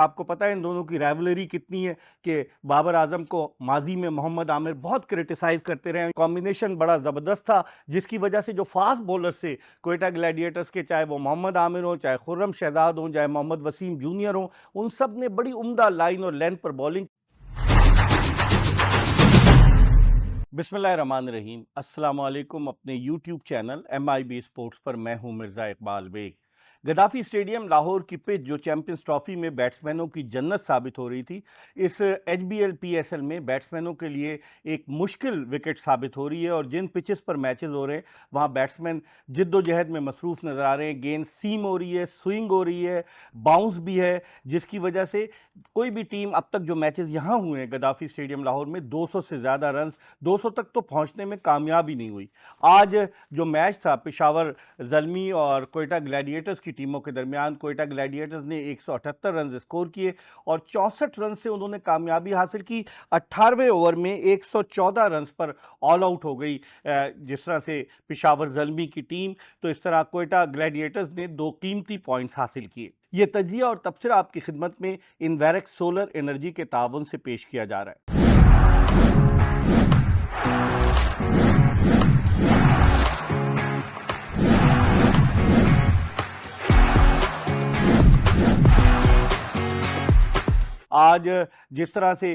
आपको पता है इन दोनों की राइवलरी कितनी है कि बाबर आजम को माजी में मोहम्मद आमिर बहुत क्रिटिसाइज करते रहे। कॉम्बिनेशन बड़ा ज़बरदस्त था जिसकी वजह से जो फास्ट बॉलर से कोयटा ग्लैडिएटर्स के, चाहे वो मोहम्मद आमिर हो, चाहे खुर्रम शहजाद हो, चाहे मोहम्मद वसीम जूनियर हो, उन सब ने बड़ी उम्दा लाइन और लेंथ पर बॉलिंग। बिस्मिल्लाहिर्रहमानिर्रहीम, अस्सलाम वालेकुम। अपने यूट्यूब चैनल MIB स्पोर्ट्स पर मैं हूं मिर्ज़ा इकबाल बेग। गद्दाफी स्टेडियम लाहौर की पिच जो चैंपियंस ट्रॉफी में बैट्समैनों की जन्नत साबित हो रही थी, इस HBL PSL में बैट्समैनों के लिए एक मुश्किल विकेट साबित हो रही है। और जिन पिचेस पर मैचेस हो रहे हैं वहाँ बैट्समैन जिद्दोजहद में मसरूफ़ नज़र आ रहे हैं। गेंद सीम हो रही है, स्विंग हो रही है, बाउंस भी है, जिसकी वजह से कोई भी टीम अब तक जो मैचेस यहाँ हुए हैं गद्दाफी स्टेडियम लाहौर में 200 से ज़्यादा रन 200 तक तो पहुंचने में कामयाब ही नहीं हुई। आज जो मैच था पेशावर ज़ल्मी और कोयटा ग्लैडिएटर्स की टीमों के दरमियान, कोयटा ग्लैडिएटर्स ने 178 रन स्कोर किए और 64 रन से उन्होंने कामयाबी हासिल की। 18वें ओवर में 114 रन पर ऑल आउट हो गई जिस तरह से पेशावर ज़ल्मी की टीम। तो इस तरह कोयटा ग्लैडिएटर्स ने 2 कीमती पॉइंट्स हासिल किए। ये तजिया और तबसरा आपकी खिदमत में इनवैरेक्स सोलर एनर्जी के ताउन से पेश किया जा रहा है। आज जिस तरह से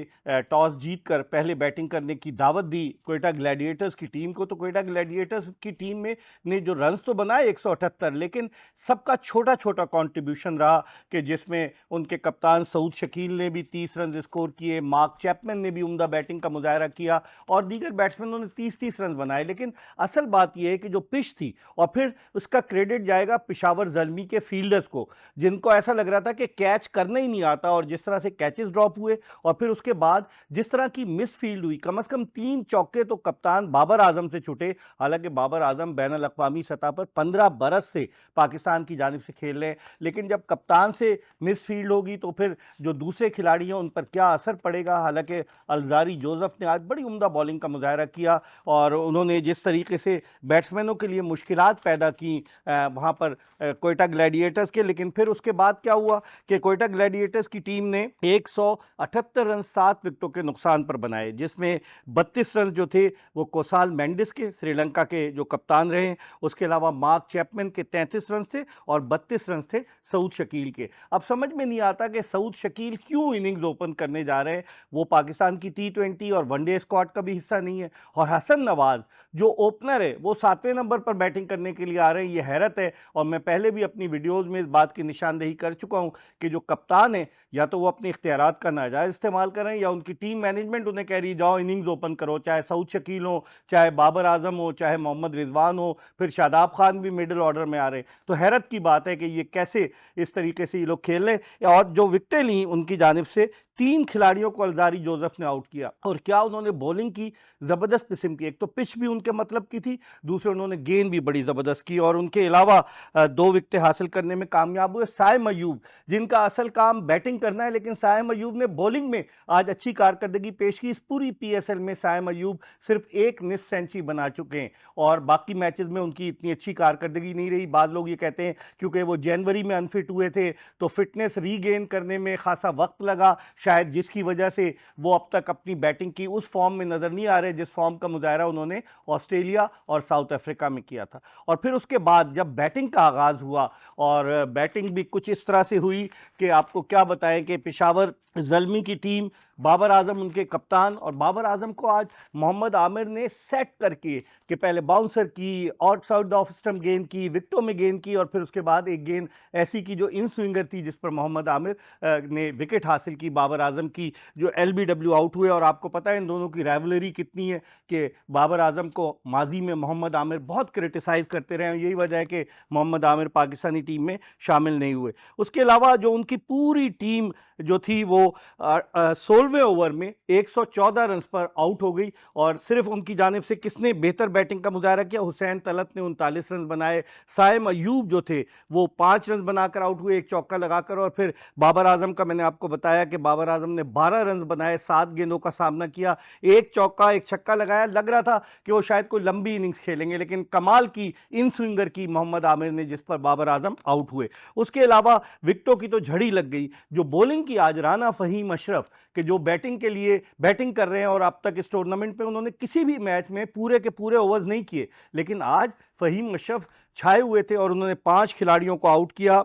टॉस जीतकर पहले बैटिंग करने की दावत दी कोयटा ग्लैडिएटर्स की टीम को, तो कोयटा ग्लैडिएटर्स की टीम में ने जो रन्स तो बनाए 178, लेकिन सबका छोटा छोटा कंट्रीब्यूशन रहा कि जिसमें उनके कप्तान सऊद शकील ने भी 30 रन स्कोर किए, मार्क चैपमैन ने भी उम्दा बैटिंग का मुजाहरा किया और दीगर बैट्समैनों ने 30-30 रन बनाए। लेकिन असल बात यह है कि जो पिच थी, और फिर उसका क्रेडिट जाएगा पेशावर ज़ल्मी के फील्डर्स को, जिनको ऐसा लग रहा था कि कैच करना ही नहीं आता। और जिस तरह से कैचेस ड्रॉप हुए और फिर उसके बाद जिस तरह की मिस फील्ड हुई, कम से कम 3 चौके तो कप्तान बाबर आजम से छूटे। हालांकि बाबर आजम बैनुल अक़वामी सतह पर 15 बरस से पाकिस्तान की जानिब से खेल रहे हैं, लेकिन जब कप्तान से मिस फील्ड होगी तो फिर जो दूसरे खिलाड़ी हैं उन पर क्या असर पड़ेगा। हालांकि अलजारी जोसेफ ने आज बड़ी उम्दा बॉलिंग का मुजाहरा किया और उन्होंने जिस तरीके से बैट्समैनों के लिए मुश्किलात पैदा की वहाँ पर कोयटा ग्लैडिएटर्स के। लेकिन फिर उसके बाद क्या हुआ कि कोयटा ग्लैडिएटर्स की टीम ने 178 रन 7 विकेटों के नुकसान पर बनाए, जिसमें 32 रन जो थे वो कोसाल मेंडिस के, श्रीलंका के जो कप्तान रहे, उसके अलावा मार्क चैपमैन के 33 रन थे और 32 रन थे सऊद शकील के। अब समझ में नहीं आता कि सऊद शकील क्यों इनिंग्स ओपन करने जा रहे हैं। वो पाकिस्तान की T20 और वनडे स्क्वाड का भी हिस्सा नहीं है। और हसन नवाज जो ओपनर है वो 7वें नंबर पर बैटिंग करने के लिए आ रहे हैं, ये हैरत है। और मैं पहले भी अपनी वीडियोज़ में इस बात की निशानदेही कर चुका हूँ कि जो कप्तान है या तो वो अपने इख्तियारात का नाजायज़ इस्तेमाल कर रहे हैं या उनकी टीम मैनेजमेंट उन्हें कह रही है जाओ इनिंग्स ओपन करो, चाहे सऊद शकील हो, चाहे बाबर आजम हो, चाहे मोहम्मद रिजवान हो, फिर शादाब खान भी मिडिल ऑर्डर में आ रहे हैं। तो हैरत की बात है कि ये कैसे इस तरीके से ये लोग खेल रहे हैं। और जो विकटें ली उनकी जानिब से 3 खिलाड़ियों को अलजारी जोसेफ ने आउट किया और क्या उन्होंने बॉलिंग की, ज़बरदस्त किस्म की। एक तो पिच भी उनके मतलब की थी, दूसरे उन्होंने गेंद भी बड़ी ज़बरदस्त की और उनके अलावा 2 विकटें हासिल करने में कामयाब हुए। साइम अयूब जिनका असल काम बैटिंग करना है, लेकिन साइम अयूब ने बॉलिंग में आज अच्छी कारकर्दगी पेश की। इस पूरी PSL में साइम अयूब सिर्फ 1 मिस सेंचुरी बना चुके हैं और बाकी मैचेस में उनकी इतनी अच्छी कारकर्दगी नहीं रही। बाद लोग ये कहते हैं क्योंकि वो जनवरी में अनफिट हुए थे तो फिटनेस रीगेन करने में खासा वक्त लगा शायद, जिसकी वजह से वो अब तक अपनी बैटिंग की उस फॉर्म में नजर नहीं आ रहे जिस फॉर्म का मुजाहरा उन्होंने ऑस्ट्रेलिया और साउथ अफ्रीका में किया था। और फिर उसके बाद जब बैटिंग का आगाज हुआ और बैटिंग भी कुछ इस तरह से हुई कि आपको क्या बताएं कि पेशावर ज़ल्मी की टीम, बाबर आजम उनके कप्तान, और बाबर आजम को आज मोहम्मद आमिर ने सेट करके कि पहले बाउंसर की, आउटसाइड द ऑफ स्टंप गेंद की, विकेटों में गेंद की और फिर उसके बाद एक गेंद ऐसी की जो इन स्विंगर थी जिस पर मोहम्मद आमिर ने विकेट हासिल की बाबर आजम की, जो LBW आउट हुए। और आपको पता है इन दोनों की राइवलरी कितनी है कि बाबर आजम को माजी में मोहम्मद आमिर बहुत क्रिटिसाइज करते रहे, यही वजह है कि मोहम्मद आमिर पाकिस्तानी टीम में शामिल नहीं हुए। उसके अलावा जो उनकी पूरी टीम जो थी वो 16 16वें ओवर में 114 रन पर आउट हो गई और सिर्फ उनकी जानिब से किसने बेहतर बैटिंग का मुजाहरा किया? हुसैन तलत ने 39 रन बनाए। साइम अयूब जो थे वो 5 रन बनाकर आउट हुए, एक चौका लगाकर। और फिर बाबर आजम का मैंने आपको बताया कि बाबर आजम ने 12 रन बनाए, 7 गेंदों का सामना किया, एक चौका एक छक्का लगाया। लग रहा था कि वो शायद कोई लंबी इनिंग्स खेलेंगे, लेकिन कमाल की इन स्विंगर की मोहम्मद आमिर ने, जिस पर बाबर आजम आउट हुए। उसके अलावा विकेटों की तो झड़ी लग गई। जो बॉलिंग की आज राना फहीम अशरफ कि जो बैटिंग के लिए बैटिंग कर रहे हैं और अब तक इस टूर्नामेंट में उन्होंने किसी भी मैच में पूरे के पूरे ओवर्स नहीं किए, लेकिन आज फहीम अशरफ छाए हुए थे और उन्होंने 5 खिलाड़ियों को आउट किया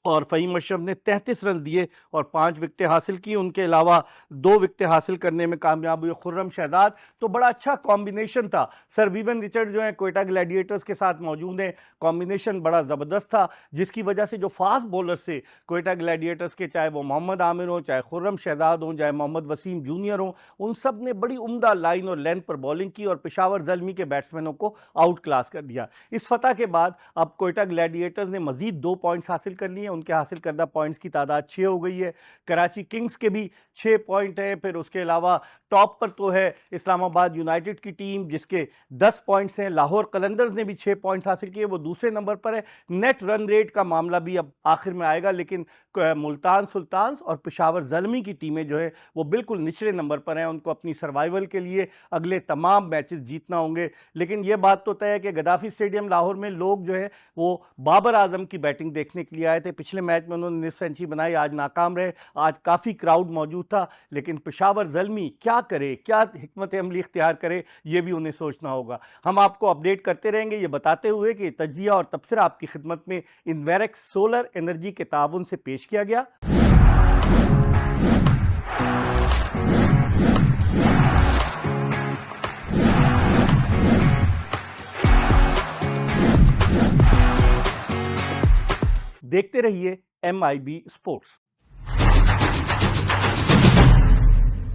और फहीम अशरफ ने 33 रन दिए और 5 विकेटें हासिल की। उनके अलावा 2 विकेटें हासिल करने में कामयाब हुए खुर्रम शहजाद। तो बड़ा अच्छा कॉम्बिनेशन था। सर वीवन रिचर्ड जो है क्वेटा ग्लैडिएटर्स के साथ मौजूद हैं, कॉम्बिनेशन बड़ा ज़बरदस्त था, जिसकी वजह से जो फास्ट बॉलर से क्वेटा ग्लैडिएटर्स के, चाहे वो मोहम्मद आमिर हों, चाहे खुर्रम शहजाद हों, चाहे मोहम्मद वसीम जूनियर हों, उन सब ने बड़ी उम्दा लाइन और लेंथ पर बॉलिंग की और पेशावर ज़ल्मी के बैट्समैनों को आउट क्लास कर दिया। इस फतह के बाद अब क्वेटा ग्लैडिएटर्स ने मजीद 2 पॉइंट्स हासिल कर लिए। उनके हासिल करदा पॉइंट्स की तादाद 6 हो गई है। कराची किंग्स के भी 6 पॉइंट हैं। फिर उसके अलावा टॉप पर तो है इस्लामाबाद यूनाइटेड की टीम जिसके 10 पॉइंट्स हैं। लाहौर कलंदर्स ने भी 6 पॉइंट्स हासिल किए, वो दूसरे नंबर पर है। नेट रन रेट का मामला भी अब आखिर में आएगा, लेकिन मुल्तान सुल्तान्स और पेशावर ज़ल्मी की टीमें जो है वो बिल्कुल निचले नंबर पर हैं। उनको अपनी सर्वाइवल के लिए अगले तमाम मैचेस जीतना होंगे। लेकिन यह बात तो तय है कि गद्दाफी स्टेडियम लाहौर में लोग जो है वो बाबर आजम की बैटिंग देखने के लिए आए थे। पिछले मैच में उन्होंने निस सेंचुरी बनाई, आज नाकाम रहे। आज काफ़ी क्राउड मौजूद था, लेकिन पेशावर ज़ल्मी क्या करे, क्या हिकमत अमली इख्तियार करे, ये भी उन्हें सोचना होगा। हम आपको अपडेट करते रहेंगे, ये बताते हुए कि तज्जिया और तबसरा आपकी खिदमत में इन्वेरेक्स सोलर एनर्जी के ताउन से पेश किया गया। देखते रहिए MIB स्पोर्ट्स।